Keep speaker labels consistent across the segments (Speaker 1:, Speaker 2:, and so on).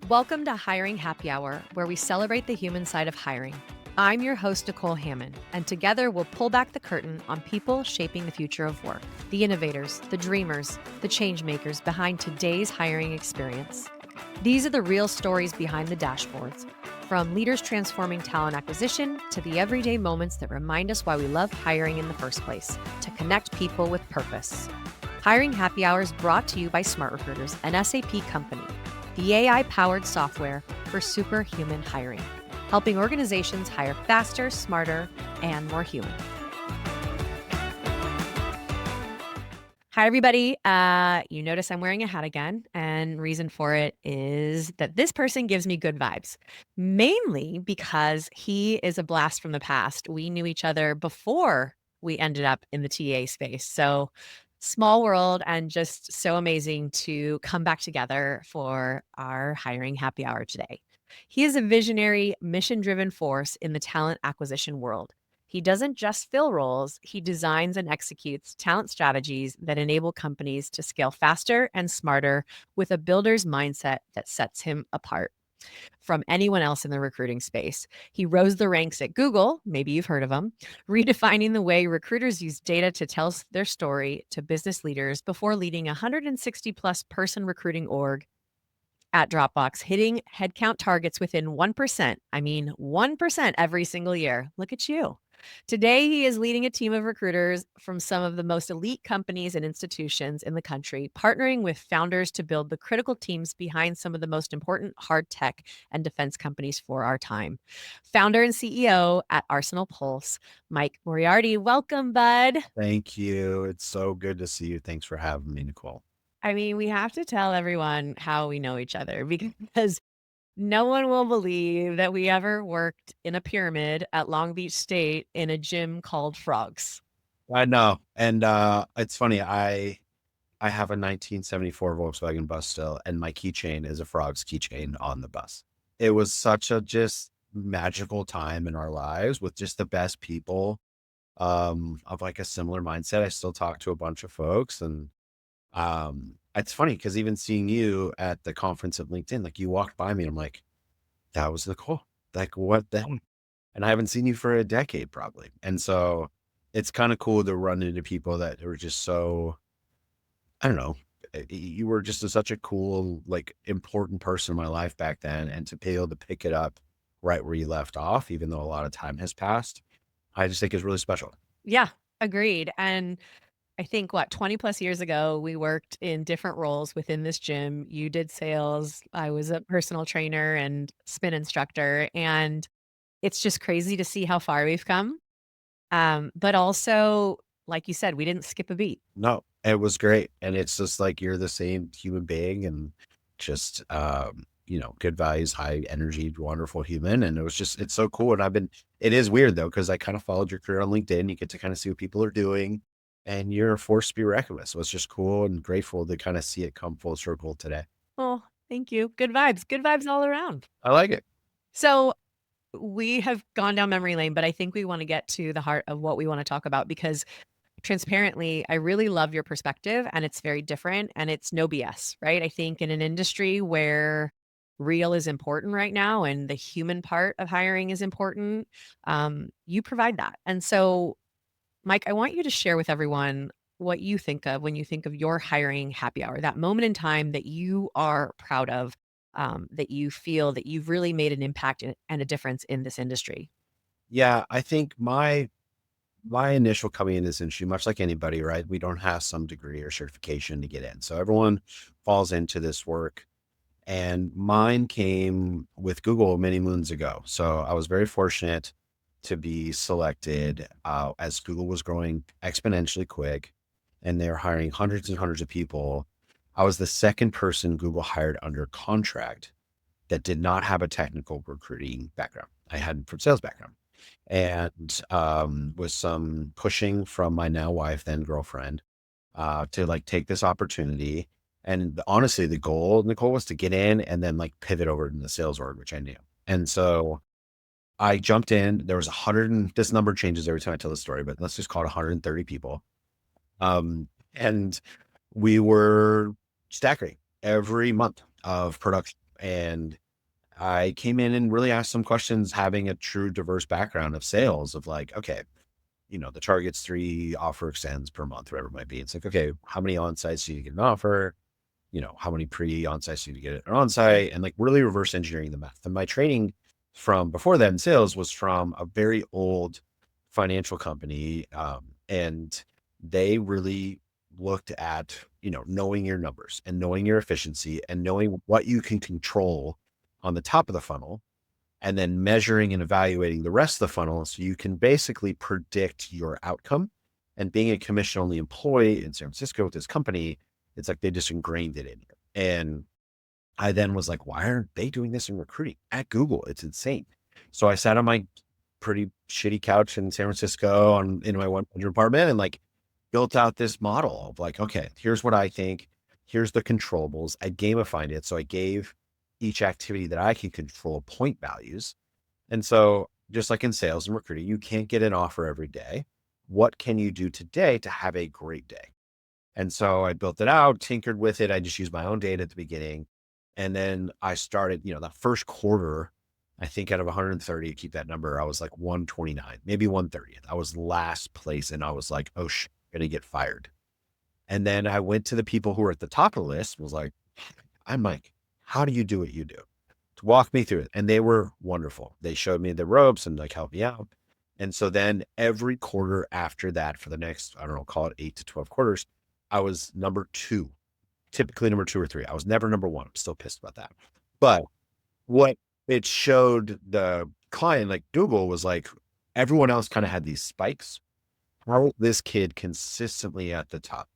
Speaker 1: Welcome to Hiring Happy Hour, where we celebrate the human side of hiring. I'm your host, Nicole Hammond, and together we'll pull back the curtain on people shaping the future of work, the innovators, the dreamers, the change makers behind today's hiring experience. These are the real stories behind the dashboards, from leaders transforming talent acquisition to the everyday moments that remind us why we love hiring in the first place, to connect people with purpose. Hiring Happy Hour is brought to you by Smart Recruiters, an SAP company, the AI-powered software for superhuman hiring, helping organizations hire faster, smarter, and more human. Hi, everybody. You notice I'm wearing a hat again, and reason for it is that this person gives me good vibes, mainly because he is a blast from the past. We knew each other before we ended up in the TA space. So small world and just so amazing to come back together for our hiring happy hour today. He is a visionary, mission-driven force in the talent acquisition world. He doesn't just fill roles, he designs and executes talent strategies that enable companies to scale faster and smarter with a builder's mindset that sets him apart from anyone else in the recruiting space. He rose the ranks at Google, maybe you've heard of him, redefining the way recruiters use data to tell their story to business leaders before leading a 160 plus person recruiting org at Dropbox, hitting headcount targets within 1%. I mean, 1% every single year. Look at you. Today, he is leading a team of recruiters from some of the most elite companies and institutions in the country, partnering with founders to build the critical teams behind some of the most important hard tech and defense companies for our time. Founder and CEO at Arsenal Pulse, Mike Moriarty. Welcome, bud.
Speaker 2: Thank you. It's so good to see you. Thanks for having me, Nicole.
Speaker 1: I mean, we have to tell everyone how we know each other because no one will believe that we ever worked in a pyramid at Long Beach State in a gym called Frogs.
Speaker 2: I know. And it's funny, I have a 1974 Volkswagen bus still, and my keychain is a Frogs keychain on the bus. It was such a just magical time in our lives with just the best people of like a similar mindset. I still talk to a bunch of folks, and it's funny because even seeing you at the conference at LinkedIn, like you walked by me and I'm like, that was Nicole. Like, what the heck? And I haven't seen you for a decade probably. And so it's kind of cool to run into people that are just so, I don't know, you were just such a cool, like important person in my life back then. And to be able to pick it up right where you left off, even though a lot of time has passed, I just think is really special.
Speaker 1: Yeah, agreed. And I think 20 plus years ago, we worked in different roles within this gym. You did sales, I was a personal trainer and spin instructor. And it's just crazy to see how far we've come. But also, like you said, we didn't skip a beat.
Speaker 2: No, it was great. And it's just like you're the same human being and just good values, high energy, wonderful human. And it was just it's so cool. And it is weird though, because I kind of followed your career on LinkedIn. You get to kind of see what people are doing and you're a force to be reckoned with. So it's just cool and grateful to kind of see it come full circle today.
Speaker 1: Oh, thank you. Good vibes. Good vibes all around.
Speaker 2: I like it.
Speaker 1: So we have gone down memory lane, but I think we want to get to the heart of what we want to talk about because transparently, I really love your perspective and it's very different and it's no BS, right? I think in an industry where real is important right now and the human part of hiring is important, you provide that. And so, Mike, I want you to share with everyone what you think of when you think of your hiring happy hour, that moment in time that you are proud of, that you feel that you've really made an impact and a difference in this industry.
Speaker 2: Yeah, I think my initial coming in this industry, much like anybody, right? We don't have some degree or certification to get in. So everyone falls into this work. And mine came with Google many moons ago. So I was very fortunate to be selected as Google was growing exponentially quick and they were hiring hundreds and hundreds of people. I was the second person Google hired under contract that did not have a technical recruiting background. I had from sales background and with some pushing from my now wife, then girlfriend, to like take this opportunity. And honestly, the goal, Nicole, was to get in and then like pivot over in the sales org, which I knew. And so I jumped in. There was 100, and this number changes every time I tell the story, but let's just call it 130 people. And we were staggering every month of production. And I came in and really asked some questions, having a true diverse background of sales of like, okay, the target's 3 offer extends per month, whatever it might be. It's like, okay, how many on-sites do you get an offer? How many pre-on-sites do you get an on-site? And like really reverse engineering the math. And my training from before that in sales was from a very old financial company. And they really looked at, knowing your numbers and knowing your efficiency and knowing what you can control on the top of the funnel, and then measuring and evaluating the rest of the funnel so you can basically predict your outcome. And being a commission only employee in San Francisco with this company, it's like they just ingrained it in you. And I then was like, why aren't they doing this in recruiting at Google? It's insane. So I sat on my pretty shitty couch in San Francisco in my 100 apartment and like built out this model of like, okay, here's what I think. Here's the controllables. I gamified it. So I gave each activity that I can control point values. And so just like in sales and recruiting, you can't get an offer every day. What can you do today to have a great day? And so I built it out, tinkered with it. I just used my own data at the beginning. And then I started, that first quarter, I think out of 130, keep that number, I was like 129, maybe 130th. I was last place and I was like, oh, I'm going to get fired. And then I went to the people who were at the top of the list, was like, I'm like, how do you do what you do? To walk me through it. And they were wonderful. They showed me the ropes and like helped me out. And so then every quarter after that for the next, I don't know, call it 8 to 12 quarters, I was number 2, typically number 2 or 3. I was never number 1. I'm still pissed about that. But what it showed the client, like Google, was like everyone else kind of had these spikes. How this kid consistently at the top.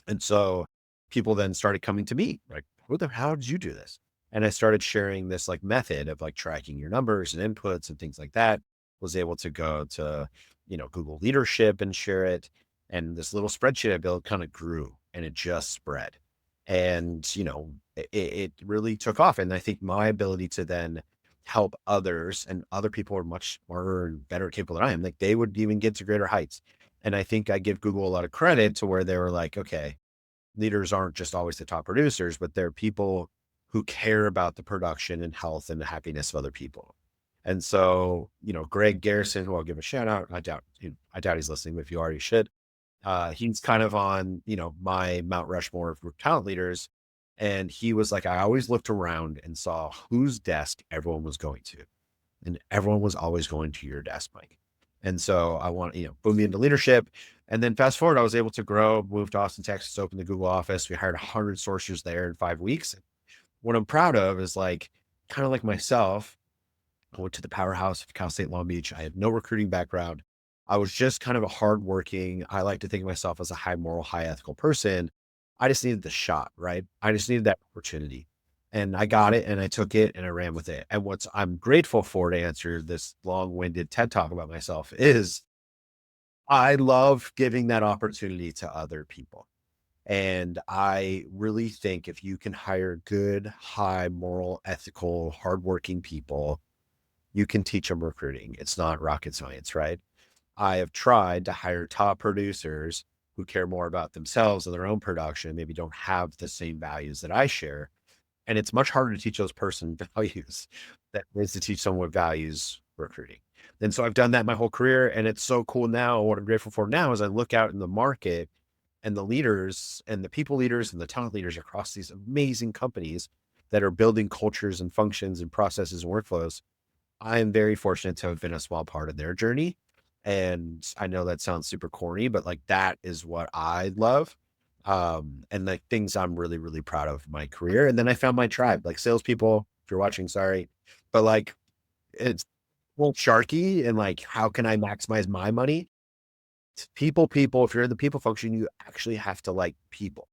Speaker 2: And so people then started coming to me like, how did you do this? And I started sharing this like method of like tracking your numbers and inputs and things like that. Was able to go to, Google leadership and share it. And this little spreadsheet I built kind of grew and it just spread. And, it really took off. And I think my ability to then help others, and other people are much smarter and better capable than I am, like they would even get to greater heights. And I think I give Google a lot of credit to where they were like, okay, leaders aren't just always the top producers, but they're people who care about the production and health and the happiness of other people. And so, Greg Garrison, who I'll give a shout out, I doubt he's listening, but if you are, you should. He's kind of on, my Mount Rushmore of talent leaders. And he was like, I always looked around and saw whose desk everyone was going to. And everyone was always going to your desk, Mike. And so I want, boom me into leadership. And then fast forward, I was able to grow, move to Austin, Texas, open the Google office. We hired 100 sourcers there in 5 weeks. What I'm proud of is like, kind of like myself, I went to the powerhouse of Cal State Long Beach. I had no recruiting background. I was just kind of a hardworking, I like to think of myself as a high moral, high ethical person. I just needed the shot, right? I just needed that opportunity. And I got it and I took it and I ran with it. And what I'm grateful for, to answer this long-winded TED talk about myself, is I love giving that opportunity to other people. And I really think if you can hire good, high moral, ethical, hardworking people, you can teach them recruiting. It's not rocket science, right? I have tried to hire top producers who care more about themselves and their own production, maybe don't have the same values that I share. And it's much harder to teach those person values than it is to teach someone what values recruiting. And so I've done that my whole career. And it's so cool now. What I'm grateful for now is I look out in the market and the leaders and the people leaders and the talent leaders across these amazing companies that are building cultures and functions and processes and workflows. I am very fortunate to have been a small part of their journey. And I know that sounds super corny, but like that is what I love. And like things I'm really, really proud of in my career. And then I found my tribe, like salespeople, if you're watching, sorry, but like it's well sharky and like, how can I maximize my money? People, if you're in the people function, you actually have to like people.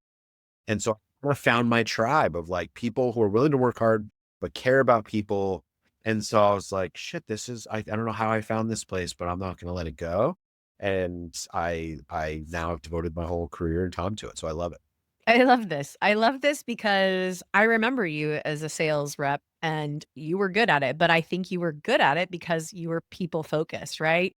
Speaker 2: And so I found my tribe of like people who are willing to work hard, but care about people. And so I was like, shit, I don't know how I found this place, but I'm not going to let it go. And I now have devoted my whole career and time to it. So I love it.
Speaker 1: I love this. I love this because I remember you as a sales rep and you were good at it, but I think you were good at it because you were people focused, right?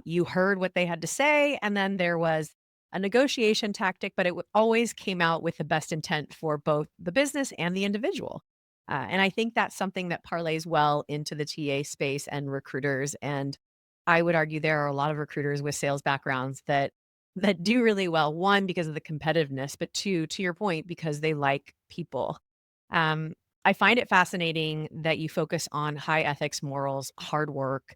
Speaker 1: You heard what they had to say, and then there was a negotiation tactic, but it always came out with the best intent for both the business and the individual. And I think that's something that parlays well into the TA space and recruiters. And I would argue there are a lot of recruiters with sales backgrounds that do really well. One, because of the competitiveness, but two, to your point, because they like people. Um, I find it fascinating that you focus on high ethics, morals, hard work.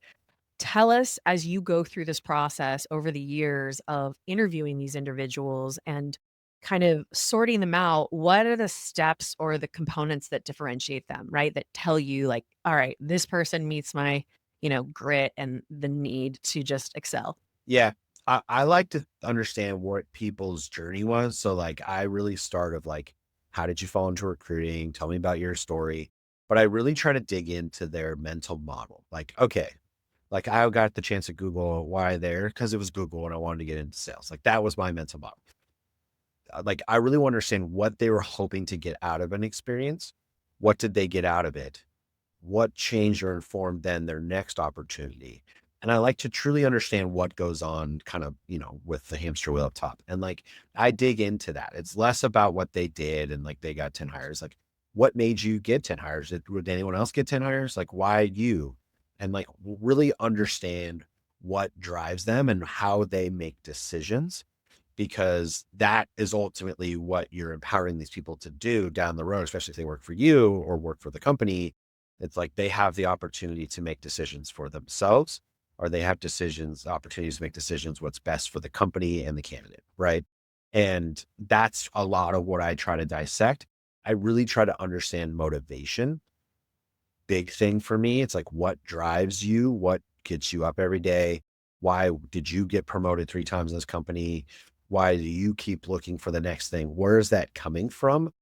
Speaker 1: Tell us, as you go through this process over the years of interviewing these individuals and kind of sorting them out, what are the steps or the components that differentiate them, right? That tell you, like, all right, this person meets my, grit and the need to just excel.
Speaker 2: Yeah. I like to understand what people's journey was. So like I really start of like, how did you fall into recruiting? Tell me about your story. But I really try to dig into their mental model. Like, okay, like I got the chance to Google why there because it was Google and I wanted to get into sales. Like that was my mental model. Like I really want to understand what they were hoping to get out of an experience. What did they get out of it? What changed or informed then their next opportunity? And I like to truly understand what goes on kind of, with the hamster wheel up top. And like I dig into that. It's less about what they did and like they got 10 hires. Like what made you get 10 hires? Would anyone else get 10 hires? Like why you? And like really understand what drives them and how they make decisions, because that is ultimately what you're empowering these people to do down the road, especially if they work for you or work for the company. It's like they have the opportunity to make decisions for themselves, or they have opportunities to make decisions what's best for the company and the candidate, right? And that's a lot of what I try to dissect. I really try to understand motivation. Big thing for me. It's like what drives you, what gets you up every day. Why did you get promoted 3 times in this company? Why do you keep looking for the next thing? Where is that coming from?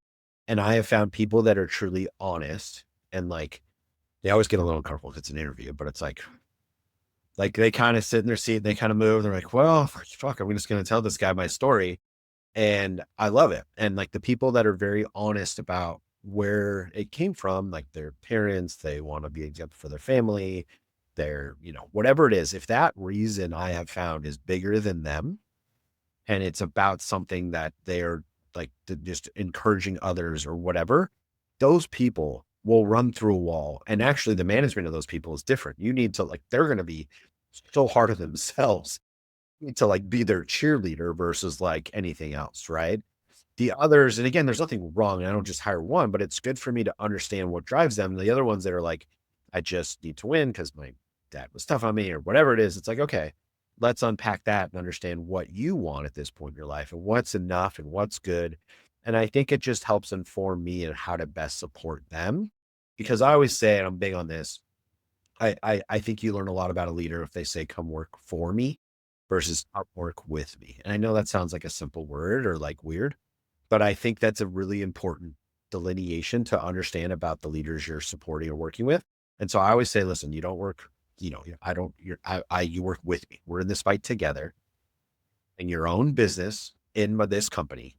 Speaker 2: And I have found people that are truly honest and like they always get a little uncomfortable if it's an interview, but it's like they kind of sit in their seat, they kind of move. They're like, well, fuck, I'm just going to tell this guy my story. And I love it. And like the people that are very honest about where it came from, like their parents, they want to be an example for their family, their, whatever it is, if that reason I have found is bigger than them and it's about something that they're like just encouraging others or whatever, those people will run through a wall. And actually, the management of those people is different. You need to like, they're going to be so hard on themselves. You need to like be their cheerleader versus like anything else, right? The others, and again, there's nothing wrong. I don't just hire one, but it's good for me to understand what drives them. The other ones that are like, I just need to win because my dad was tough on me or whatever it is. It's like, okay, let's unpack that and understand what you want at this point in your life and what's enough and what's good. And I think it just helps inform me and how to best support them. Because I always say, and I'm big on this, I think you learn a lot about a leader if they say, come work for me versus come work with me. And I know that sounds like a simple word or like weird, but I think that's a really important delineation to understand about the leaders you're supporting or working with. And so I always say, listen, you don't work, I don't, you work with me. We're in this fight together in your own business this company.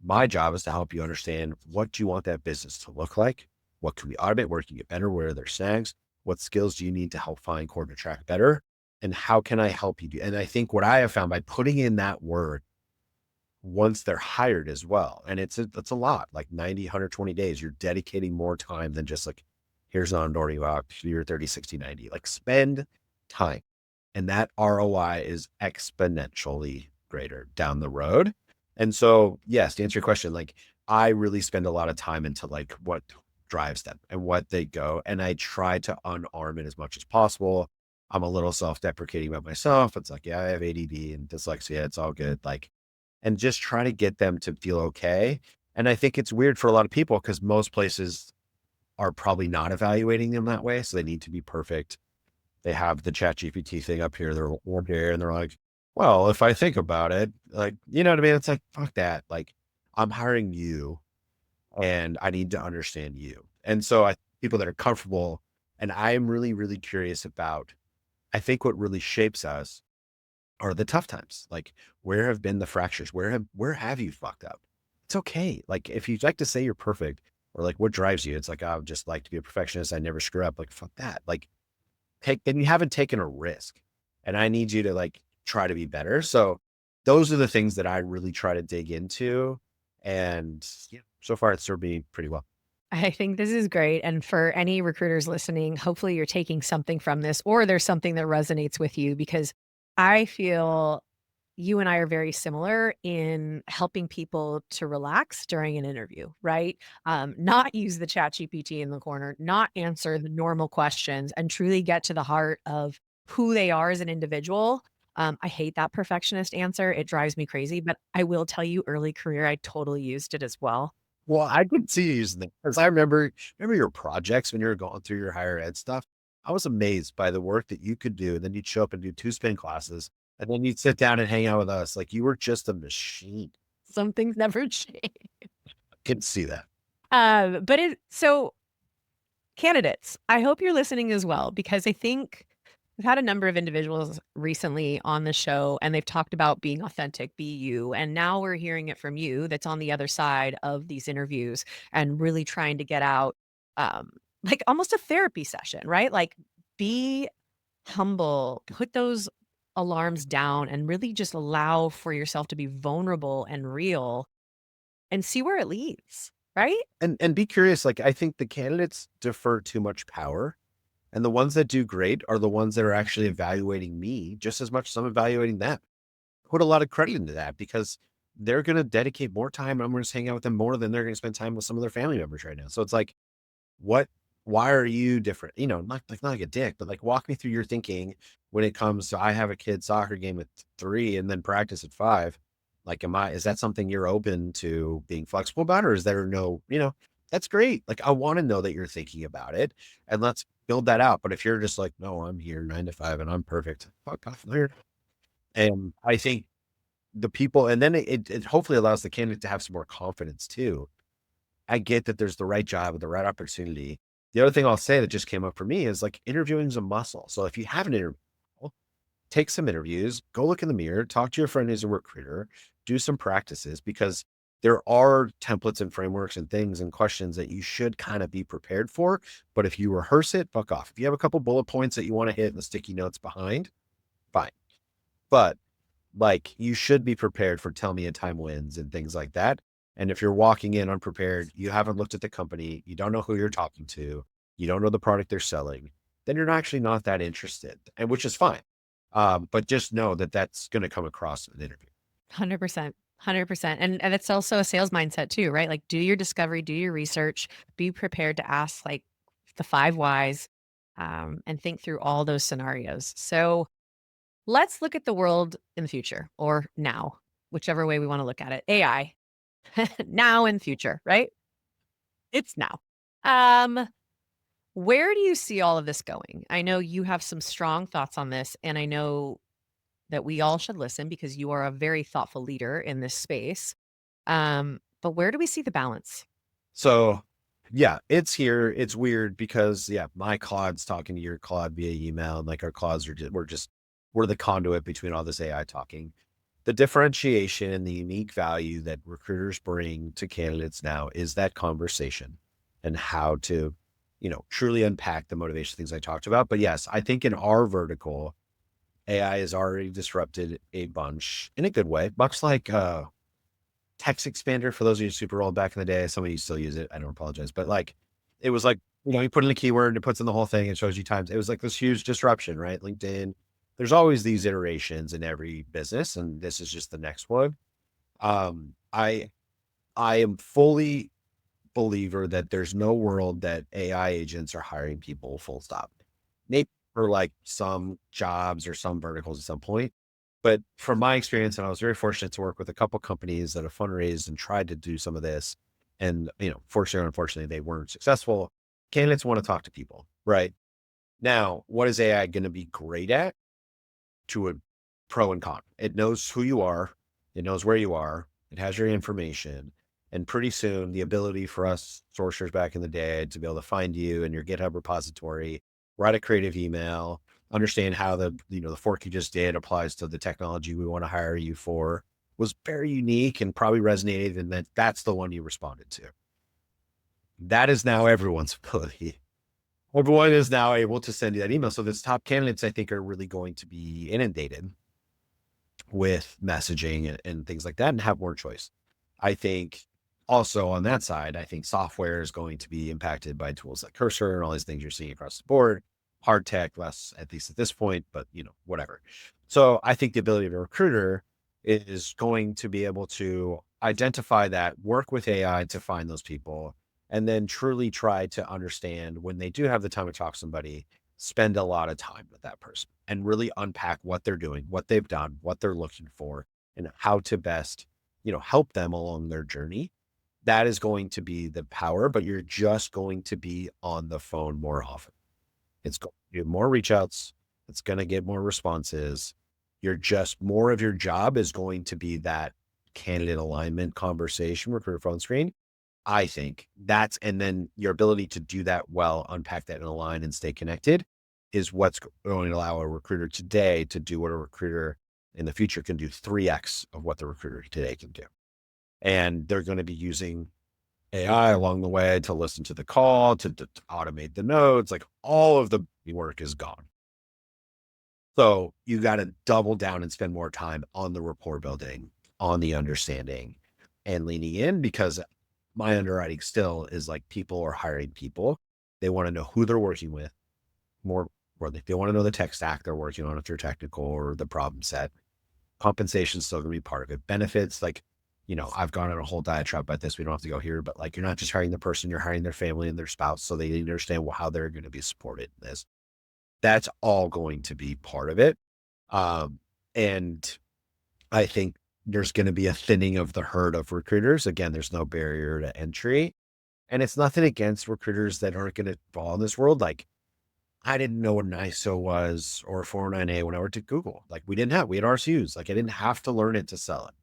Speaker 2: My job is to help you understand what do you want that business to look like? What can we automate? Where can you get better? Where are there snags? What skills do you need to help find, coordinate, track better? And how can I help you do? And I think what I have found by putting in that word once they're hired as well. And it's a lot, like 90, 120 days. You're dedicating more time than just like, here's an onboarding walk, you're 30, 60, 90. Like spend time. And that ROI is exponentially greater down the road. And so, yes, to answer your question, like I really spend a lot of time into like what drives them and what they go. And I try to unarm it as much as possible. I'm a little self-deprecating about myself. It's like, yeah, I have ADD and dyslexia. It's all good. Like, and just try to get them to feel okay. And I think it's weird for a lot of people because most places are probably not evaluating them that way. So they need to be perfect. They have the chat GPT thing up here. They're warm here and they're like, well, if I think about it, like, you know what I mean? It's like, fuck that. Like I'm hiring you and I need to understand you. And so people that are comfortable, and I am really, really curious about, I think what really shapes us are the tough times. Like where have been the fractures? Where have you fucked up? It's okay. Like if you like to say you're perfect or like what drives you, it's like, I would just like to be a perfectionist. I never screw up. Like, fuck that. Like then you haven't taken a risk and I need you to like try to be better. So those are the things that I really try to dig into. And yeah, so far it's served me pretty well.
Speaker 1: I think this is great. And for any recruiters listening, hopefully you're taking something from this or there's something that resonates with you because I feel you and I are very similar in helping people to relax during an interview, right? Not use the chat GPT in the corner, not answer the normal questions and truly get to the heart of who they are as an individual. I hate that perfectionist answer. It drives me crazy, but I will tell you early career, I totally used it as well.
Speaker 2: Well, I could see you using that because I remember your projects when you were going through your higher ed stuff. I was amazed by the work that you could do. And then you'd show up and do 2 spin classes, and then you'd sit down and hang out with us. Like you were just a machine.
Speaker 1: Some things never change.
Speaker 2: I could see that.
Speaker 1: But so candidates, I hope you're listening as well, because I think we've had a number of individuals recently on the show and they've talked about being authentic, be you. And now we're hearing it from you that's on the other side of these interviews and really trying to get out um, like almost a therapy session, right? Like be humble, put those alarms down and really just allow for yourself to be vulnerable and real and see where it leads, right?
Speaker 2: And be curious. Like I think the candidates defer too much power. And the ones that do great are the ones that are actually evaluating me just as much as I'm evaluating them. Put a lot of credit into that because they're going to dedicate more time. I'm going to hang out with them more than they're going to spend time with some of their family members right now. So it's like, what, why are you different? Not like a dick, but like walk me through your thinking when it comes to, I have a kid soccer game at 3 and then practice at 5. Like, is that something you're open to being flexible about? Or is there no, that's great. Like, I want to know that you're thinking about it and let's build that out. But if you're just like, no, I'm here 9 to 5 and I'm perfect. Fuck off there. And I think the people, and then it hopefully allows the candidate to have some more confidence too. I get that there's the right job with the right opportunity. The other thing I'll say that just came up for me is like interviewing is a muscle. So if you have an interview, take some interviews, go look in the mirror, talk to your friend who's a recruiter, do some practices because there are templates and frameworks and things and questions that you should kind of be prepared for. But if you rehearse it, fuck off. If you have a couple bullet points that you want to hit and the sticky notes behind, fine. But like you should be prepared for tell me a time wins and things like that. And if you're walking in unprepared, you haven't looked at the company, you don't know who you're talking to, you don't know the product they're selling, then you're actually not that interested, and which is fine. But just know that that's going to come across in an interview.
Speaker 1: 100%. 100%. And it's also a sales mindset too, right? Like do your discovery, do your research, be prepared to ask like the 5 whys and think through all those scenarios. So let's look at the world in the future or now, whichever way we want to look at it. AI, now and future, right? It's now. Um, where do you see all of this going? I know you have some strong thoughts on this, and I know that we all should listen because you are a very thoughtful leader in this space. But where do we see the balance?
Speaker 2: So yeah, it's here. It's weird because yeah, my Claude's talking to your Claude via email, and like our Claudes are we're the conduit between all this AI talking. The differentiation and the unique value that recruiters bring to candidates now is that conversation and how to, truly unpack the motivation things I talked about. But yes, I think in our vertical, AI has already disrupted a bunch in a good way, much like text expander. For those of you super old back in the day, some of you still use it. I don't apologize, but like it was like, you put in a keyword and it puts in the whole thing and shows you times. It was like this huge disruption, right? LinkedIn. There's always these iterations in every business, and this is just the next one. I am fully believer that there's no world that AI agents are hiring people full stop. Maybe for like some jobs or some verticals at some point. But from my experience, and I was very fortunate to work with a couple companies that have fundraised and tried to do some of this. And, fortunately or unfortunately, they weren't successful. Candidates want to talk to people, right? Now, what is AI going to be great at? To a pro and con. It knows who you are. It knows where you are. It has your information. And pretty soon the ability for us sourcers back in the day to be able to find you in your GitHub repository, write a creative email, understand how the fork you just did applies to the technology we want to hire you for was very unique and probably resonated. And that's the one you responded to. That is now everyone's ability. Everyone is now able to send you that email. So this top candidates, I think, are really going to be inundated with messaging and things like that and have more choice. I think Also on that side, I think software is going to be impacted by tools like Cursor and all these things you're seeing across the board. Hard tech, less at least at this point, but whatever. So I think the ability of a recruiter is going to be able to identify that, work with AI to find those people, and then truly try to understand when they do have the time to talk to somebody, spend a lot of time with that person and really unpack what they're doing, what they've done, what they're looking for, and how to best, help them along their journey. That is going to be the power, but you're just going to be on the phone more often. It's going to do more reach outs. It's going to get more responses. You're just more of your job is going to be that candidate alignment conversation, recruiter phone screen. I think and then your ability to do that well, unpack that in a line and stay connected is what's going to allow a recruiter today to do what a recruiter in the future can do 3x of what the recruiter today can do. And they're going to be using AI along the way to listen to the call, to automate the notes, like all of the work is gone. So you got to double down and spend more time on the rapport building, on the understanding and leaning in, because my underwriting still is like people are hiring people. They want to know who they're working with more, or they want to know the tech stack they're working on, if they're technical, or the problem set. Compensation is still going to be part of it. Benefits, like, I've gone on a whole diatribe about this. We don't have to go here, but like, you're not just hiring the person, you're hiring their family and their spouse. So they understand how they're going to be supported in this. That's all going to be part of it. And I think there's going to be a thinning of the herd of recruiters. Again, there's no barrier to entry. And it's nothing against recruiters that aren't going to fall in this world. Like, I didn't know what an ISO was or a 409A when I worked at Google. Like, we had RCUs. Like, I didn't have to learn it to sell it.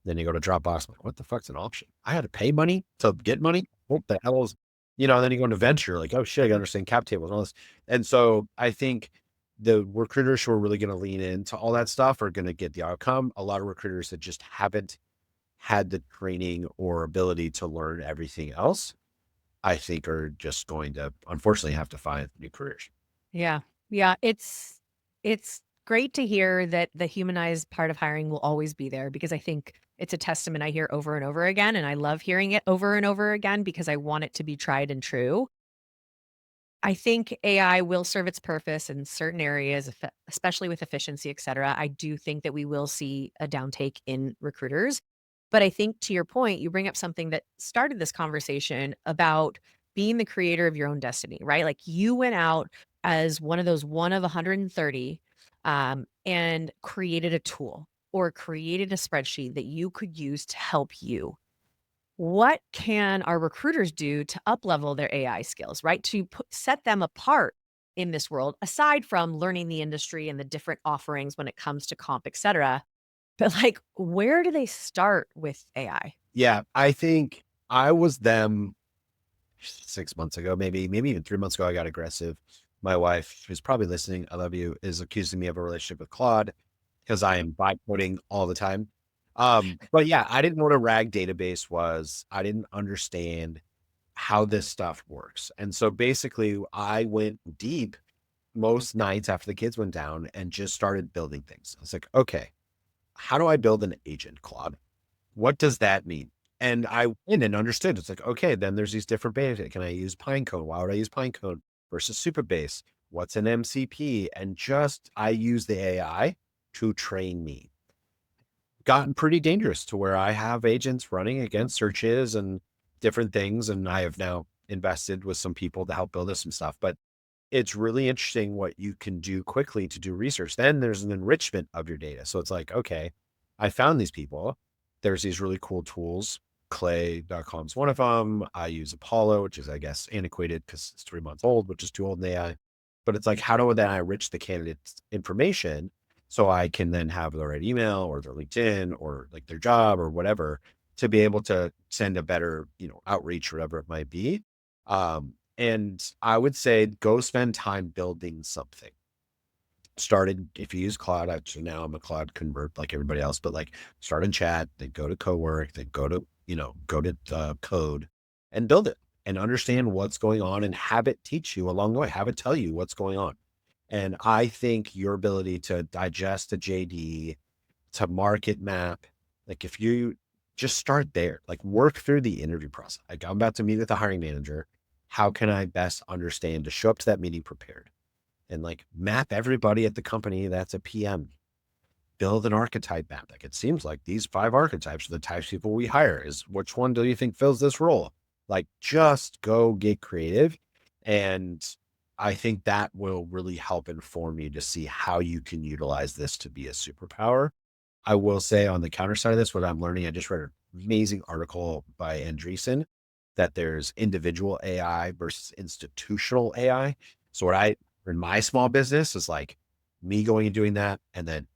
Speaker 2: Then you go to Dropbox, like, what the fuck's an auction? I had to pay money to get money. What the hell is, then you go into venture, like, oh shit, I gotta understand cap tables and all this. And so I think the recruiters who are really going to lean into all that stuff are going to get the outcome. A lot of recruiters that just haven't had the training or ability to learn everything else, I think are just going to unfortunately have to find new careers.
Speaker 1: Yeah. Yeah, it's great to hear that the humanized part of hiring will always be there, because I think it's a testament I hear over and over again, and I love hearing it over and over again because I want it to be tried and true. I think AI will serve its purpose in certain areas, especially with efficiency, et cetera. I do think that we will see a downtake in recruiters. But I think, to your point, you bring up something that started this conversation about being the creator of your own destiny, right? Like, you went out as one of those one of 130, and created a tool or created a spreadsheet that you could use to help you. What can our recruiters do to uplevel their AI skills, right? To set them apart in this world, aside from learning the industry and the different offerings when it comes to comp, et cetera. But like, where do they start with AI?
Speaker 2: Yeah, I think I was them 6 months ago, maybe even 3 months ago. I got aggressive. My wife, who's probably listening, I love you, is accusing me of a relationship with Claude because I am vibe coding all the time. But yeah, I didn't know what a RAG database was. I didn't understand how this stuff works. And so basically I went deep most nights after the kids went down and just started building things. I was like, okay, how do I build an agent, Claude? What does that mean? And I went and understood. It's like, okay, then there's these different beta. Can I use Pinecone? Why would I use Pinecone versus Superbase? What's an MCP? And just I use the AI to train me. Gotten pretty dangerous to where I have agents running against searches and different things. And I have now invested with some people to help build us some stuff. But it's really interesting what you can do quickly to do research. Then there's an enrichment of your data. So it's like, okay, I found these people. There's these really cool tools. Clay.com is one of them. I use Apollo, which is, I guess, antiquated because it's 3 months old, which is too old in AI. But it's like, how do then I enrich the candidate's information so I can then have the right email or their LinkedIn or like their job or whatever to be able to send a better, outreach, whatever it might be. And I would say go spend time building something. Started, if you use Cloud, actually now I'm a Cloud convert like everybody else, but like start in chat, then go to co-work, then go to code and build it and understand what's going on and have it teach you along the way, have it tell you what's going on. And I think your ability to digest a JD, to market map, like if you just start there. Like work through the interview process. Like I'm about to meet with the hiring manager. How can I best understand to show up to that meeting prepared and like map everybody at the company that's a PM, build an archetype map. Like it seems like these 5 archetypes are the types of people we hire. Is which one do you think fills this role? Like just go get creative. And I think that will really help inform you to see how you can utilize this to be a superpower. I will say on the counter side of this, what I'm learning, I just read an amazing article by Andreessen that there's individual AI versus institutional AI. So what I, in my small business is like me going and doing that. And then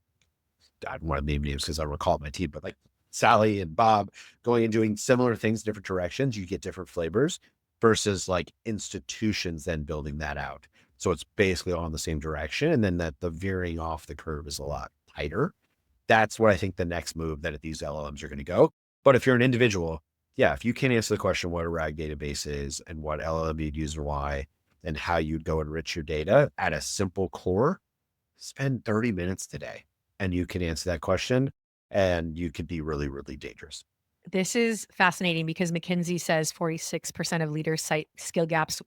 Speaker 2: I don't want to name names because I recall my team, but like Sally and Bob going and doing similar things, different directions, you get different flavors versus like institutions then building that out. So it's basically all in the same direction. And then that the veering off the curve is a lot tighter. That's what I think the next move that these LLMs are going to go. But if you're an individual, yeah, if you can't answer the question what a RAG database is and what LLM you'd use and why, and how you'd go enrich your data at a simple core, spend 30 minutes today and you can answer that question and you could be really, really dangerous.
Speaker 1: This is fascinating because McKinsey says 46% of leaders cite skill gaps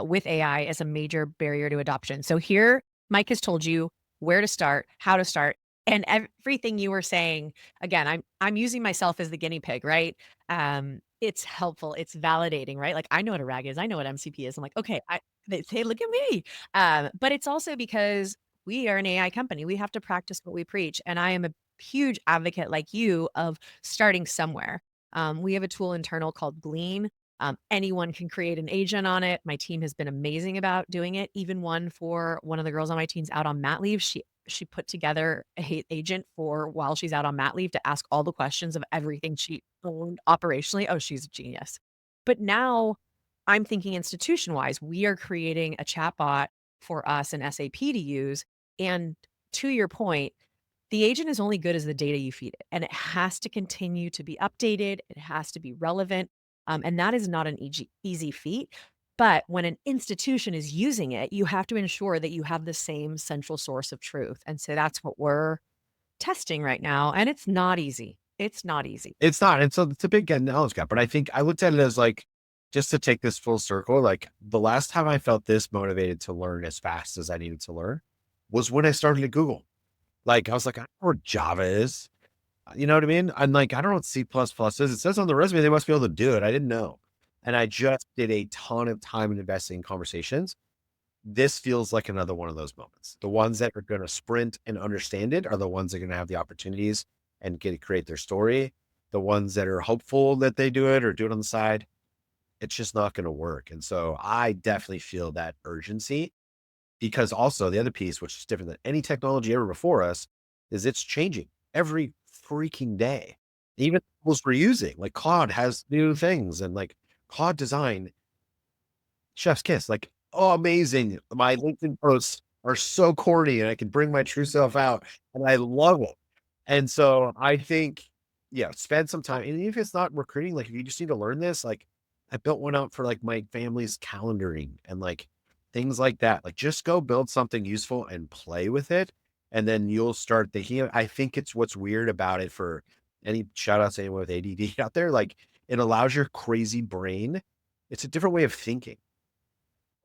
Speaker 1: with AI as a major barrier to adoption. So here, Mike has told you where to start, how to start, and everything you were saying. Again, I'm using myself as the guinea pig, right? It's helpful, it's validating, right? Like I know what a RAG is, I know what MCP is. I'm like, okay, they say, look at me. But it's also because we are an AI company. We have to practice what we preach, and I am a huge advocate like you of starting somewhere. We have a tool internal called Glean. Anyone can create an agent on it. My team has been amazing about doing it. Even one for one of the girls on my team's out on mat leave. She put together a agent for while she's out on mat leave to ask all the questions of everything she owned operationally. Oh, she's a genius. But now I'm thinking institution wise, we are creating a chatbot for us and SAP to use. And to your point, the agent is only good as the data you feed it, and it has to continue to be updated. It has to be relevant. And that is not an easy feat. But when an institution is using it, you have to ensure that you have the same central source of truth. And so that's what we're testing right now. And it's not easy. It's not easy.
Speaker 2: It's not. And so it's a big knowledge gap. But I think I looked at it as like, just to take this full circle, like the last time I felt this motivated to learn as fast as I needed to learn was when I started at Google. Like I was like, I know what Java is. You know what I mean? I'm like, I don't know what C++ is. It says on the resume, they must be able to do it. I didn't know. And I just did a ton of time and investing in conversations. This feels like another one of those moments. The ones that are going to sprint and understand it are the ones that are going to have the opportunities and get to create their story. The ones that are hopeful that they do it or do it on the side, it's just not going to work. And so I definitely feel that urgency because also the other piece, which is different than any technology ever before us, is it's changing every freaking day. Even tools we're using, like Claude has new things and like Claude design, chef's kiss, like, oh, amazing. My LinkedIn posts are so corny and I can bring my true self out and I love it. And so I think, yeah, spend some time. And even if it's not recruiting, like if you just need to learn this, like I built one out for like my family's calendaring and like things like that. Like just go build something useful and play with it. And then you'll start thinking, I think it's what's weird about it for any shout outs to anyone with ADD out there. Like it allows your crazy brain. It's a different way of thinking.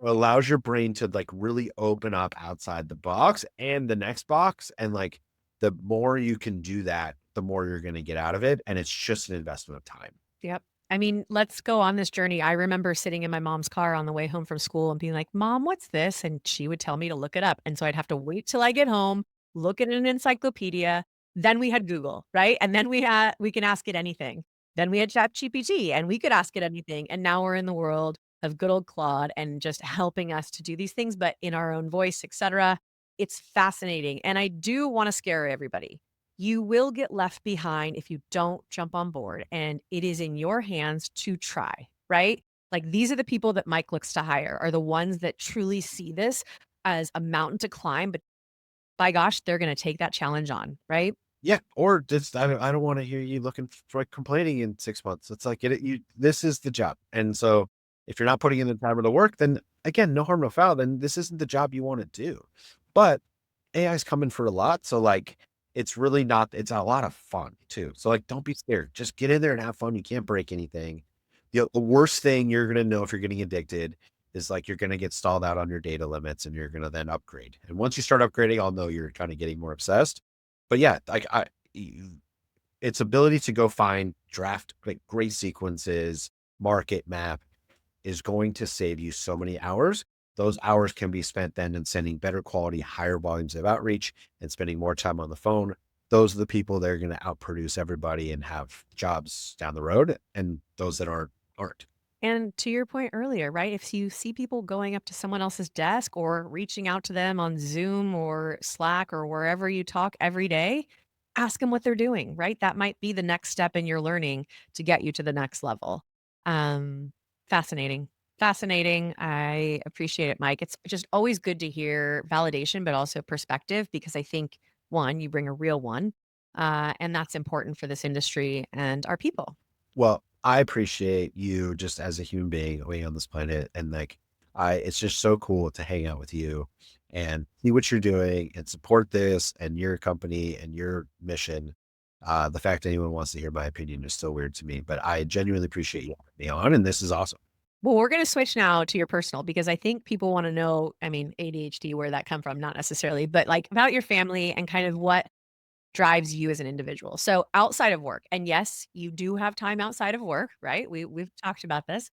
Speaker 2: It allows your brain to like really open up outside the box and the next box. And like the more you can do that, the more you're going to get out of it. And it's just an investment of time.
Speaker 1: Yep. I mean, let's go on this journey. I remember sitting in my mom's car on the way home from school and being like, Mom, what's this? And she would tell me to look it up. And so I'd have to wait till I get home, look at an encyclopedia. Then we had Google, right? And then we can ask it anything. Then we had ChatGPT and we could ask it anything. And now we're in the world of good old Claude and just helping us to do these things, but in our own voice, etc. It's fascinating. And I do want to scare everybody. You will get left behind if you don't jump on board, and it is in your hands to try, right? Like these are the people that Mike looks to hire are the ones that truly see this as a mountain to climb, but by gosh, they're going to take that challenge on, right?
Speaker 2: Yeah. Or just, I don't want to hear you looking for like complaining in 6 months. It's like, this is the job. And so if you're not putting in the time or the work, then again, no harm, no foul, then this isn't the job you want to do. But AI is coming for a lot. So like, it's really not, it's a lot of fun too. So like, don't be scared. Just get in there and have fun. You can't break anything. The worst thing you're going to know if you're getting addicted is like, you're going to get stalled out on your data limits and you're going to then upgrade. And once you start upgrading, I'll know you're kind of getting more obsessed. But yeah, like its ability to go find draft like great sequences, market map is going to save you so many hours. Those hours can be spent then in sending better quality, higher volumes of outreach and spending more time on the phone. Those are the people that are going to outproduce everybody and have jobs down the road. And those that aren't.
Speaker 1: And to your point earlier, right? If you see people going up to someone else's desk or reaching out to them on Zoom or Slack or wherever you talk every day, ask them what they're doing, right? That might be the next step in your learning to get you to the next level. Um, fascinating. Fascinating. I appreciate it, Mike. It's just always good to hear validation, but also perspective because I think one, you bring a real one, and that's important for this industry and our people.
Speaker 2: Well, I appreciate you just as a human being being on this planet. And like, it's just so cool to hang out with you and see what you're doing and support this and your company and your mission. The fact that anyone wants to hear my opinion is still weird to me, but I genuinely appreciate you having me on. And this is awesome.
Speaker 1: Well, we're gonna switch now to your personal because I think people wanna know, I mean, ADHD, where that come from, not necessarily, but, like, about your family and kind of what drives you as an individual. So, outside of work and yes, you do have time outside of work, right? We've talked about this.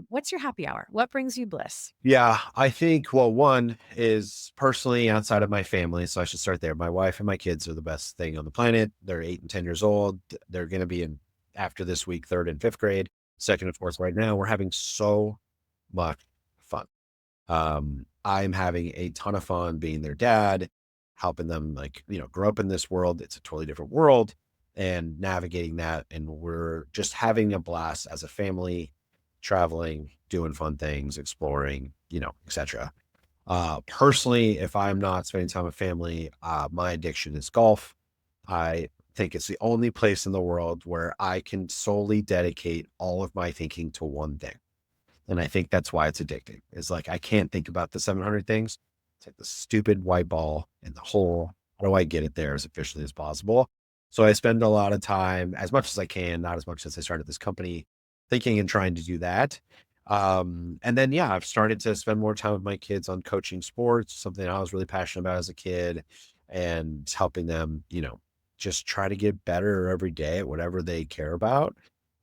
Speaker 1: What's your happy hour? What brings you bliss?
Speaker 2: Yeah, I think, well, one is personally outside of my family. So I should start there. My wife and my kids are the best thing on the planet. They're 8 and 10 years old. They're going to be in after this week, third and fifth grade, second and fourth right now. We're having so much fun. I'm having a ton of fun being their dad, helping them like, grow up in this world. It's a totally different world and navigating that. And we're just having a blast as a family, traveling, doing fun things, exploring, etc. Personally, if I'm not spending time with family, my addiction is golf. I think it's the only place in the world where I can solely dedicate all of my thinking to one thing. And I think that's why it's addicting. Is like I can't think about the 700 things. It's like the stupid white ball in the hole. How do I get it there as efficiently as possible? So I spend a lot of time, as much as I can, not as much as I started this company, thinking and trying to do that. And then yeah, I've started to spend more time with my kids on coaching sports, something I was really passionate about as a kid, and helping them, just try to get better every day at whatever they care about.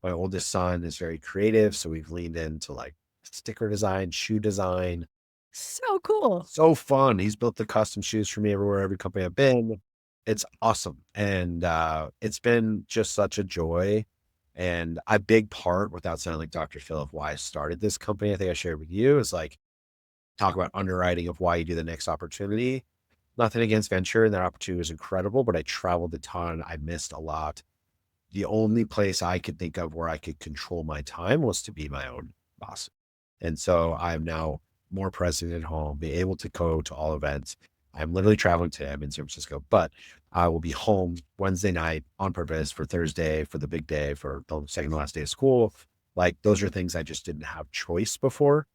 Speaker 2: My oldest son is very creative, so we've leaned into like sticker design, shoe design.
Speaker 1: So cool.
Speaker 2: So fun. He's built the custom shoes for me everywhere, every company I've been. It's awesome. And it's been just such a joy. And a big part, without sounding like Dr. Phil, of why I started this company, I think I shared with you, is like talk about underwriting of why you do the next opportunity. Nothing against venture, and that opportunity was incredible, but I traveled a ton. I missed a lot. The only place I could think of where I could control my time was to be my own boss. And so I'm now more present at home, be able to go to all events. I'm literally traveling today. I'm in San Francisco, but I will be home Wednesday night on purpose for Thursday, for the big day, for the second to last day of school. Like those are things I just didn't have choice before.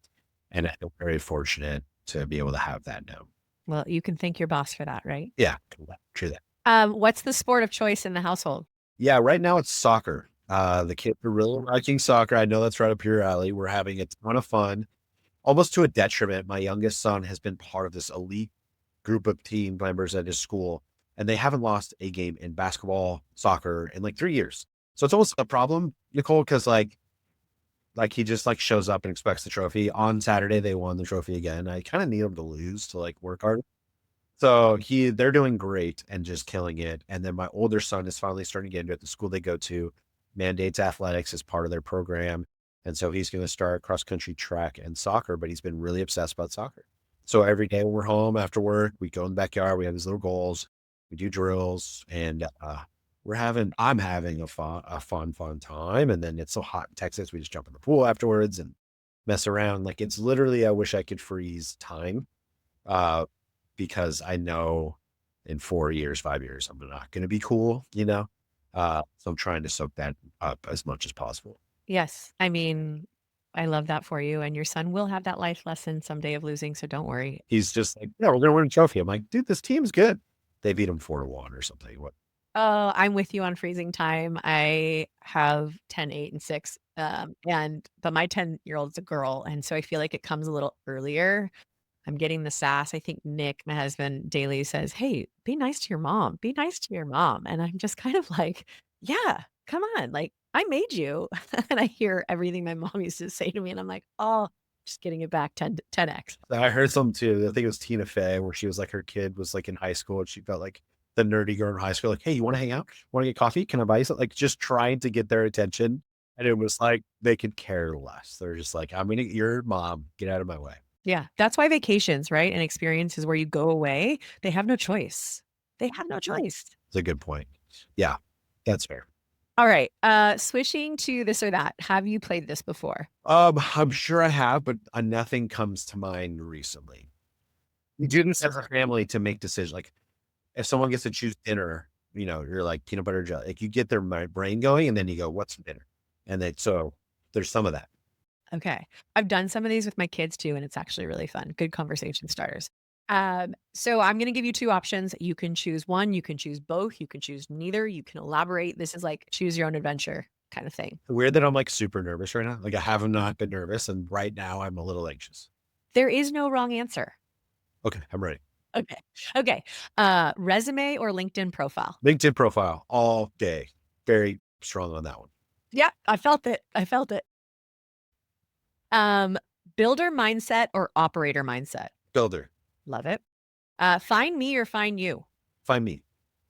Speaker 2: And I feel very fortunate to be able to have that now.
Speaker 1: Well, you can thank your boss for that, right?
Speaker 2: Yeah, true that.
Speaker 1: What's the sport of choice in the household?
Speaker 2: Yeah, right now it's soccer. The kids are really liking soccer. I know that's right up your alley. We're having a ton of fun, almost to a detriment. My youngest son has been part of this elite group of team members at his school, and they haven't lost a game in basketball, soccer in like 3 years. So it's almost a problem, Nicole, because like he just like shows up and expects the trophy. On Saturday, they won the trophy again. I kind of need him to lose to like work hard. So they're doing great and just killing it. And then my older son is finally starting to get into it. The school they go to mandates athletics as part of their program. And so he's going to start cross country track and soccer, but he's been really obsessed about soccer. So every day when we're home after work, we go in the backyard, we have these little goals, we do drills, and I'm having a fun time. And then it's so hot in Texas, we just jump in the pool afterwards and mess around. Like it's literally, I wish I could freeze time. Uh, because I know in 4 years, 5 years, I'm not going to be cool. So I'm trying to soak that up as much as possible.
Speaker 1: Yes. I mean, I love that for you, and your son will have that life lesson someday of losing, so don't worry.
Speaker 2: He's just like, yeah, we're going to win a trophy. I'm like, dude, this team's good. They beat them 4-1 or something. What?
Speaker 1: Oh, I'm with you on freezing time. I have 10, 8, and 6, but my 10-year-old's a girl, and so I feel like it comes a little earlier. I'm getting the sass. I think Nick, my husband, daily says, "Hey, be nice to your mom. Be nice to your mom." And I'm just kind of like, "Yeah, come on. Like, I made you." And I hear everything my mom used to say to me, and I'm like, "Oh, just getting it back 10x."
Speaker 2: I heard some too. I think it was Tina Fey, where she was like, her kid was like in high school and she felt like the nerdy girl in high school. Like, hey, you want to hang out? Want to get coffee? Can I buy you something? Like, just trying to get their attention. And it was like, they could care less. They're just like, I'm going to, your mom, get out of my way.
Speaker 1: Yeah, that's why vacations, right, and experiences where you go away, they have no choice. They have no choice.
Speaker 2: It's a good point. Yeah, that's fair.
Speaker 1: All right, switching to this or that. Have you played this before?
Speaker 2: I'm sure I have, but nothing comes to mind recently. We do this as a family to make decisions. Like, if someone gets to choose dinner, you're like peanut butter jelly. Like, you get their brain going, and then you go, "What's for dinner?" And then so there's some of that.
Speaker 1: Okay. I've done some of these with my kids too, and it's actually really fun. Good conversation starters. So I'm going to give you two options. You can choose one, you can choose both, you can choose neither, you can elaborate. This is like choose your own adventure kind of thing.
Speaker 2: Weird that I'm like super nervous right now. Like, I have not been nervous, and right now I'm a little anxious.
Speaker 1: There is no wrong answer.
Speaker 2: Okay, I'm ready.
Speaker 1: Okay. Okay. Resume or LinkedIn profile?
Speaker 2: LinkedIn profile all day. Very strong on that one.
Speaker 1: Yeah, I felt it. I felt it. Um, builder mindset or operator mindset?
Speaker 2: Builder,
Speaker 1: Love it. Find me or find you?
Speaker 2: find me.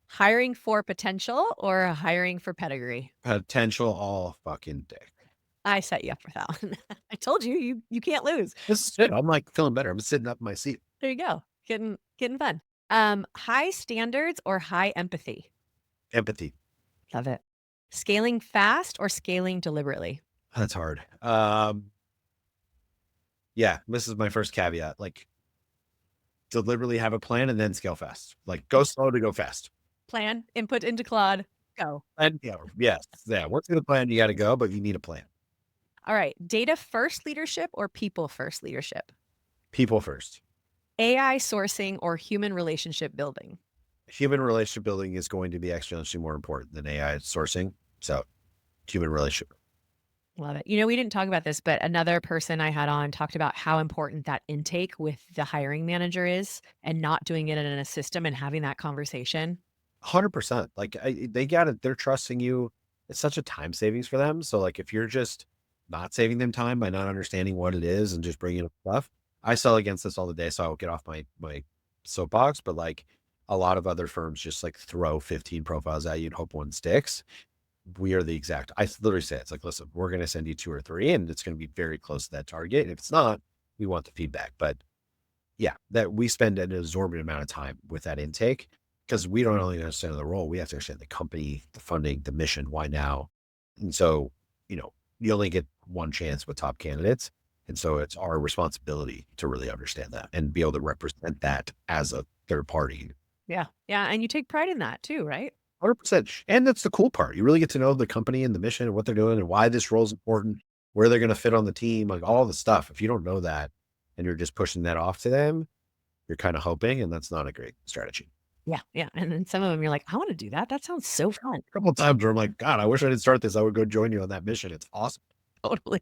Speaker 1: Hiring for potential or hiring for pedigree?
Speaker 2: Potential all fucking day.
Speaker 1: I set you up for that one. I told you, you can't lose.
Speaker 2: This is good. I'm like feeling better. I'm sitting up in my seat.
Speaker 1: There you go. Getting fun. High standards or high empathy?
Speaker 2: Empathy.
Speaker 1: Love it. Scaling fast or scaling deliberately?
Speaker 2: That's hard. Yeah, this is my first caveat. Like, deliberately have a plan and then scale fast. Like, go slow to go fast.
Speaker 1: Plan, input into Claude, go.
Speaker 2: And yes, yeah. Work through the plan. You got to go, but you need a plan.
Speaker 1: All right. Data first leadership or people first leadership?
Speaker 2: People first.
Speaker 1: AI sourcing or human relationship building?
Speaker 2: Human relationship building is going to be exponentially more important than AI sourcing. So, human relationship.
Speaker 1: Love it. You know, we didn't talk about this, but another person I had on talked about how important that intake with the hiring manager is and not doing it in a system and having that conversation.
Speaker 2: 100%. Like, they got it. They're trusting you. It's such a time savings for them. So, like, if you're just not saving them time by not understanding what it is and just bringing up stuff, I sell against this all the day. So I will get off my soapbox. But like, a lot of other firms just like throw 15 profiles at you and hope one sticks. We are the exact. I literally say it's like, listen, we're going to send you 2 or 3, and it's going to be very close to that target. And if it's not, we want the feedback. But yeah, that we spend an exorbitant amount of time with that intake, because we don't only understand the role, we have to understand the company, the funding, the mission, why now. And so, you only get one chance with top candidates. And so it's our responsibility to really understand that and be able to represent that as a third party.
Speaker 1: Yeah. Yeah. And you take pride in that too, right?
Speaker 2: 100%. And that's the cool part. You really get to know the company and the mission and what they're doing and why this role is important, where they're going to fit on the team, like all the stuff. If you don't know that and you're just pushing that off to them, you're kind of hoping, and that's not a great strategy.
Speaker 1: Yeah. Yeah. And then some of them you're like, I want to do that. That sounds so fun.
Speaker 2: A couple of times where I'm like, God, I wish I didn't start this. I would go join you on that mission. It's awesome.
Speaker 1: Totally.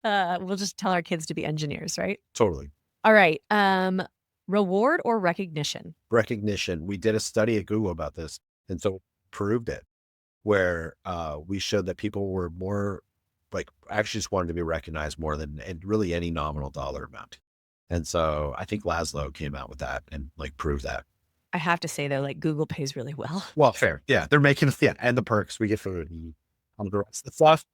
Speaker 1: We'll just tell our kids to be engineers, right?
Speaker 2: Totally.
Speaker 1: All right. Reward or recognition?
Speaker 2: Recognition. We did a study at Google about this, and so proved it, where we showed that people were more like actually just wanted to be recognized more than and really any nominal dollar amount. And so I think Laszlo came out with that and like proved that.
Speaker 1: I have to say though, like Google pays really well.
Speaker 2: Well, fair. Yeah. They're making us, yeah. And the perks we get food and all the rest of the stuff.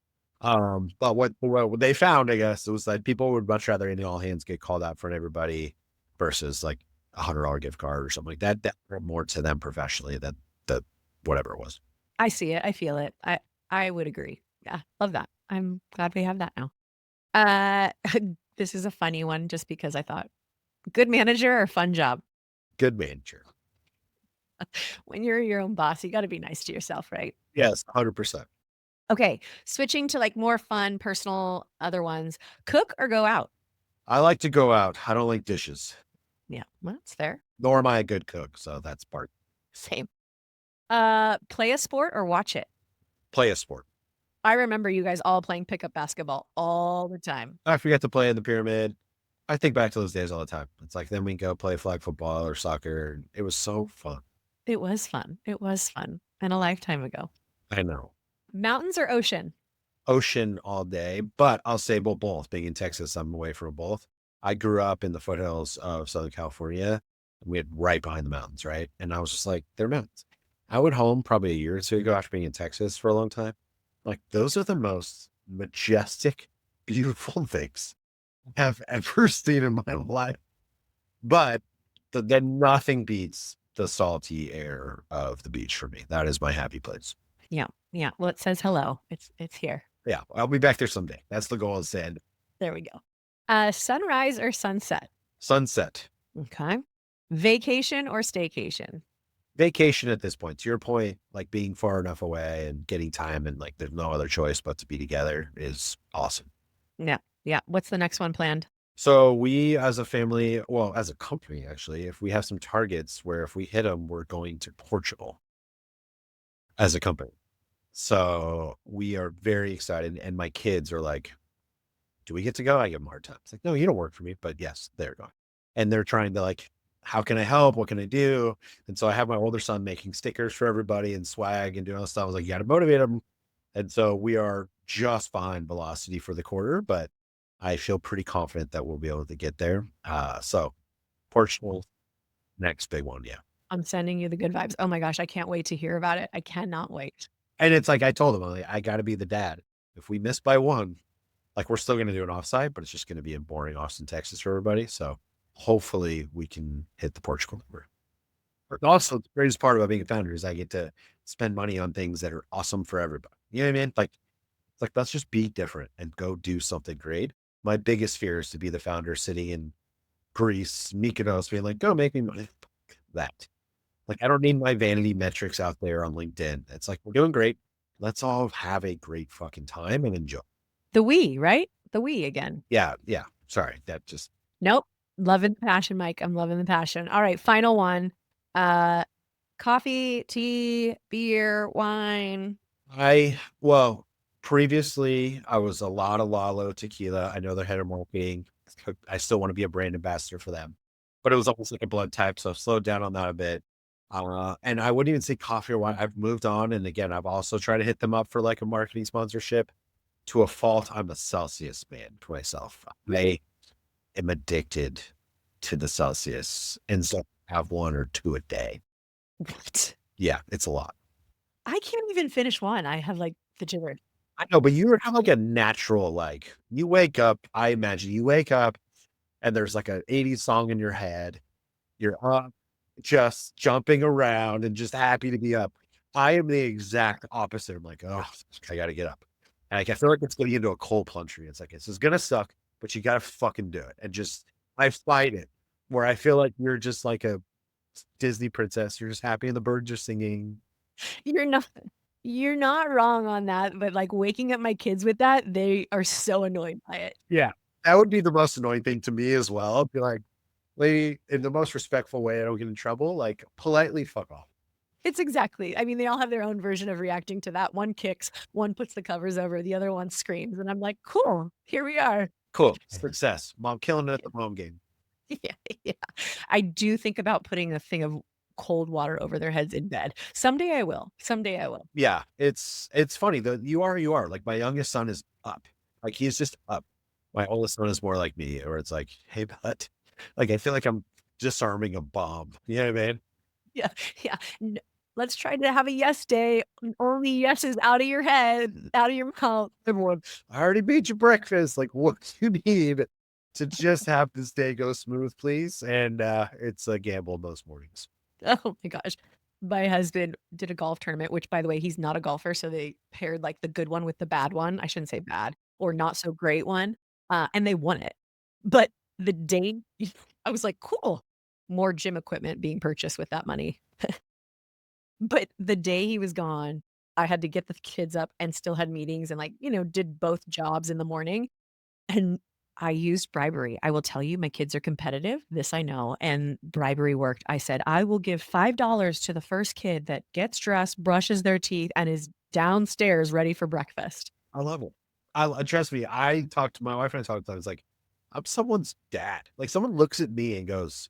Speaker 2: But what they found, I guess, it was like people would much rather in the all hands get called out for everybody versus like $100 gift card or something like that. That brought more to them professionally than the whatever it was.
Speaker 1: I see it. I feel it. I would agree. Yeah. Love that. I'm glad we have that now. Uh this is a funny one just because I thought good manager or fun job.
Speaker 2: Good manager.
Speaker 1: When you're your own boss, you got to be nice to yourself, right?
Speaker 2: Yes, 100%.
Speaker 1: Okay. Switching to like more fun, personal, other ones. Cook or go out?
Speaker 2: I like to go out. I don't like dishes,
Speaker 1: Yeah. Well, that's fair.
Speaker 2: nor am I a good cook. So that's part.
Speaker 1: Same. Play a sport or watch it?
Speaker 2: Play a sport.
Speaker 1: I remember you guys all playing pickup basketball all the time.
Speaker 2: I forget to play in the pyramid. I think back to those days all the time. It's like then we go play flag football or soccer. It was so fun.
Speaker 1: It was fun. It was fun. And a lifetime ago.
Speaker 2: I know.
Speaker 1: Mountains or ocean?
Speaker 2: Ocean all day, but I'll say both. Being in Texas, I'm away from both. I grew up in the foothills of Southern California. And we had right behind the mountains, right? And I was just like, they're mountains. I went home probably a year or two ago after being in Texas for a long time. Like, those are the most majestic, beautiful things I've ever seen in my life. But then nothing beats the salty air of the beach for me. That is my happy place.
Speaker 1: Yeah. Yeah. Well, it says hello. It's here.
Speaker 2: Yeah, I'll be back there someday. That's the goal, is said.
Speaker 1: There we go. Sunrise or sunset?
Speaker 2: Sunset.
Speaker 1: Okay. Vacation or staycation?
Speaker 2: Vacation at this point. To your point, like being far enough away and getting time and like there's no other choice but to be together is awesome.
Speaker 1: Yeah. Yeah. What's the next one planned?
Speaker 2: So we as a family, well, as a company, actually, if we have some targets where if we hit them, we're going to Portugal as a company. So we are very excited. And my kids are like, do we get to go? I give them a hard time. It's like, no, you don't work for me, but yes, they're going. And they're trying to like, how can I help? What can I do? And so I have my older son making stickers for everybody and swag and doing all this stuff. I was like, you got to motivate them. And so we are just fine velocity for the quarter, but I feel pretty confident that we'll be able to get there. So Portugal, next big one. Yeah.
Speaker 1: I'm sending you the good vibes. Oh my gosh. I can't wait to hear about it. I cannot wait.
Speaker 2: And it's like, I told them, I'm like, I got to be the dad. If we miss by one, like we're still going to do an offsite, but it's just going to be in boring Austin, Texas for everybody. So hopefully we can hit the Portugal number. But also, the greatest part about being a founder is I get to spend money on things that are awesome for everybody. You know what I mean? Like, it's like, let's just be different and go do something great. My biggest fear is to be the founder sitting in Greece, Mykonos, being like, go make me money. Fuck that. Like, I don't need my vanity metrics out there on LinkedIn. It's like, we're doing great. Let's all have a great fucking time and enjoy.
Speaker 1: The we, right? The we again.
Speaker 2: Yeah. Yeah. Sorry. That just,
Speaker 1: Nope. Loving the passion, Mike. I'm loving the passion. All right. Final one. Uh, Coffee, tea, beer, wine.
Speaker 2: well, previously I was a lot of Lalo tequila. I know they're head of marketing. I still want to be a brand ambassador for them, but it was almost like a blood type. So I've slowed down on that a bit. And I wouldn't even say coffee or wine. I've moved on. And again, I've also tried to hit them up for like a marketing sponsorship. To a fault, I'm a Celsius man for myself. I am addicted to the Celsius. And so I have one or two a day.
Speaker 1: What?
Speaker 2: Yeah, it's a lot.
Speaker 1: I can't even finish one. I have like the jitter.
Speaker 2: I know, but you have like a natural, like you wake up, I imagine you wake up and there's like a 80s song in your head. You're up, just jumping around and just happy to be up. I am the exact opposite. I'm like, oh, I got to get up. And like, I feel like it's getting into a cold plunge for me. It's like, this is going to suck, but you got to fucking do it. And just, I fight it where I feel like you're just like a Disney princess. You're just happy and the birds are singing.
Speaker 1: You're not you're not wrong on that, but like waking up my kids with that, they are so annoyed by it.
Speaker 2: Yeah. That would be the most annoying thing to me as well. I'd be like, lady, in the most respectful way, I don't get in trouble, like politely fuck off.
Speaker 1: It's exactly. I mean, they all have their own version of reacting to that. One kicks, one puts the covers over, the other one screams, and I'm like, "Cool, here we are."
Speaker 2: Cool. Success. Mom killing it at the home game.
Speaker 1: Yeah, yeah. I do think about putting a thing of cold water over their heads in bed. Someday I will. Someday I will.
Speaker 2: Yeah. It's funny though. You are. Like my youngest son is up. Like he's just up. My oldest son is more like me, or it's like, hey, bud. Like I feel like I'm disarming a bomb. You know what I mean?
Speaker 1: Yeah, yeah. Let's try to have a yes day. Only yeses out of your head, out of your mouth.
Speaker 2: Everyone, I already made you breakfast. Like, what do you need to just have this day go smooth, please? And it's a gamble most mornings.
Speaker 1: Oh my gosh. My husband did a golf tournament, which by the way, he's not a golfer. So they paired like the good one with the bad one. I shouldn't say bad or not so great one. And they won it. But the day I was like, cool, more gym equipment being purchased with that money. But the day he was gone, I had to get the kids up and still had meetings and like, did both jobs in the morning. And I used bribery. I will tell you, my kids are competitive. This I know. And bribery worked. I said, I will give $5 to the first kid that gets dressed, brushes their teeth, and is downstairs ready for breakfast.
Speaker 2: I love it. Trust me, I talked to my wife and I talked to, I was like, I'm someone's dad. Like someone looks at me and goes,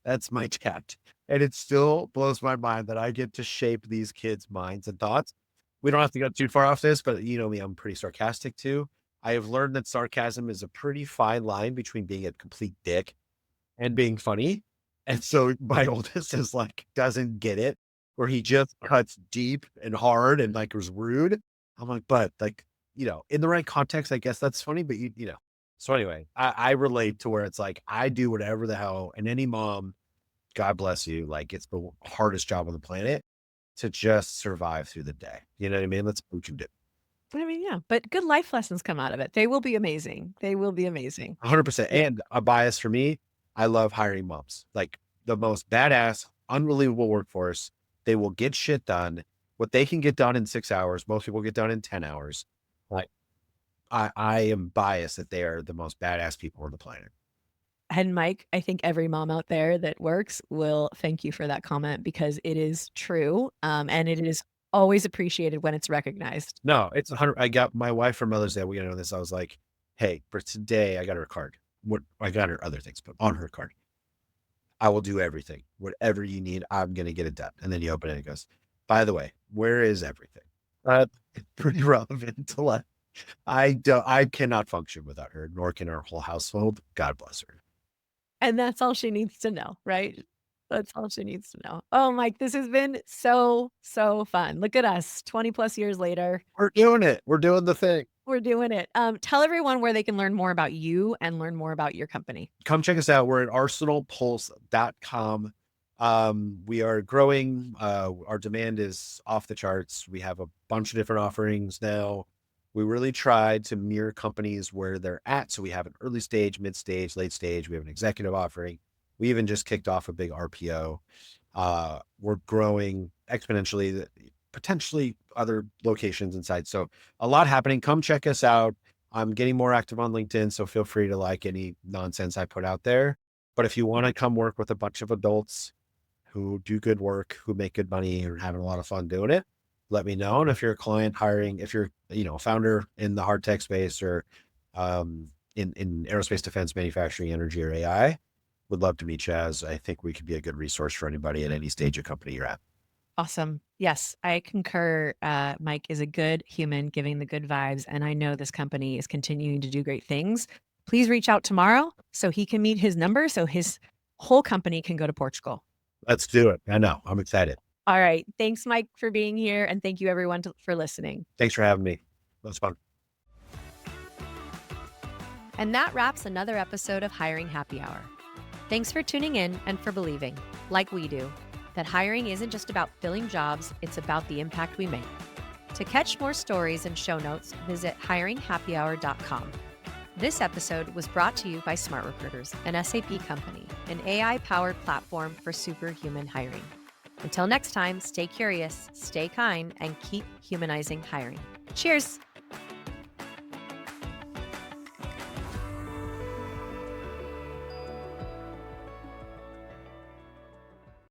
Speaker 2: that's my dad. And it still blows my mind that I get to shape these kids' minds and thoughts. We don't have to go too far off this, but you know me, I'm pretty sarcastic too. I have learned that sarcasm is a pretty fine line between being a complete dick and being funny. And so my oldest is like, doesn't get it, where he just cuts deep and hard and like was rude. I'm like, but like, in the right context, I guess that's funny, but So anyway, I relate to where it's like, I do whatever the hell, and any mom, God bless you, like it's the hardest job on the planet to just survive through the day. You know what I mean? That's what we can do.
Speaker 1: I mean, yeah, but good life lessons come out of it. They will be amazing. They will be amazing.
Speaker 2: 100%.
Speaker 1: Yeah.
Speaker 2: And a bias for me, I love hiring moms, like the most badass, unbelievable workforce. They will get shit done. What they can get done in 6 hours, most people get done in 10 hours. Like I am biased that they are the most badass people on the planet.
Speaker 1: And Mike, I think every mom out there that works will thank you for that comment because it is true. And it is always appreciated when it's recognized.
Speaker 2: No, it's 100. I got my wife for Mother's Day. We got to know this. I was like, hey, for today, I got her card. What I got her other things, but on her card, I will do everything. Whatever you need, I'm going to get it done. And then you open it and it goes, by the way, where is everything? It's pretty relevant to let. I cannot function without her, nor can our whole household. God bless her.
Speaker 1: And that's all she needs to know, right? That's all she needs to know. Oh, Mike, this has been so, so fun. Look at us 20 plus years later.
Speaker 2: We're doing it. We're doing the thing.
Speaker 1: We're doing it. Tell everyone where they can learn more about you and learn more about your company.
Speaker 2: Come check us out. We're at arsenalpulse.com. We are growing. Our demand is off the charts. We have a bunch of different offerings now. We really tried to mirror companies where they're at. So we have an early stage, mid stage, late stage. We have an executive offering. We even just kicked off a big RPO. We're growing exponentially, potentially other locations inside. So a lot happening. Come check us out. I'm getting more active on LinkedIn, so feel free to like any nonsense I put out there. But if you want to come work with a bunch of adults who do good work, who make good money, or having a lot of fun doing it, let me know. And if you're a client hiring, if you're, a founder in the hard tech space or in aerospace, defense, manufacturing, energy, or AI, would love to meet you, as I think we could be a good resource for anybody at any stage of company you're at.
Speaker 1: Awesome. Yes, I concur. Mike is a good human giving the good vibes. And I know this company is continuing to do great things. Please reach out tomorrow so he can meet his number so his whole company can go to Portugal.
Speaker 2: Let's do it. I know. I'm excited.
Speaker 1: All right. Thanks, Mike, for being here. And thank you, everyone, for listening.
Speaker 2: Thanks for having me. That was fun.
Speaker 1: And that wraps another episode of Hiring Happy Hour. Thanks for tuning in and for believing, like we do, that hiring isn't just about filling jobs, it's about the impact we make. To catch more stories and show notes, visit hiringhappyhour.com. This episode was brought to you by Smart Recruiters, an SAP company, an AI-powered platform for superhuman hiring. Until next time, stay curious, stay kind, and keep humanizing hiring. Cheers!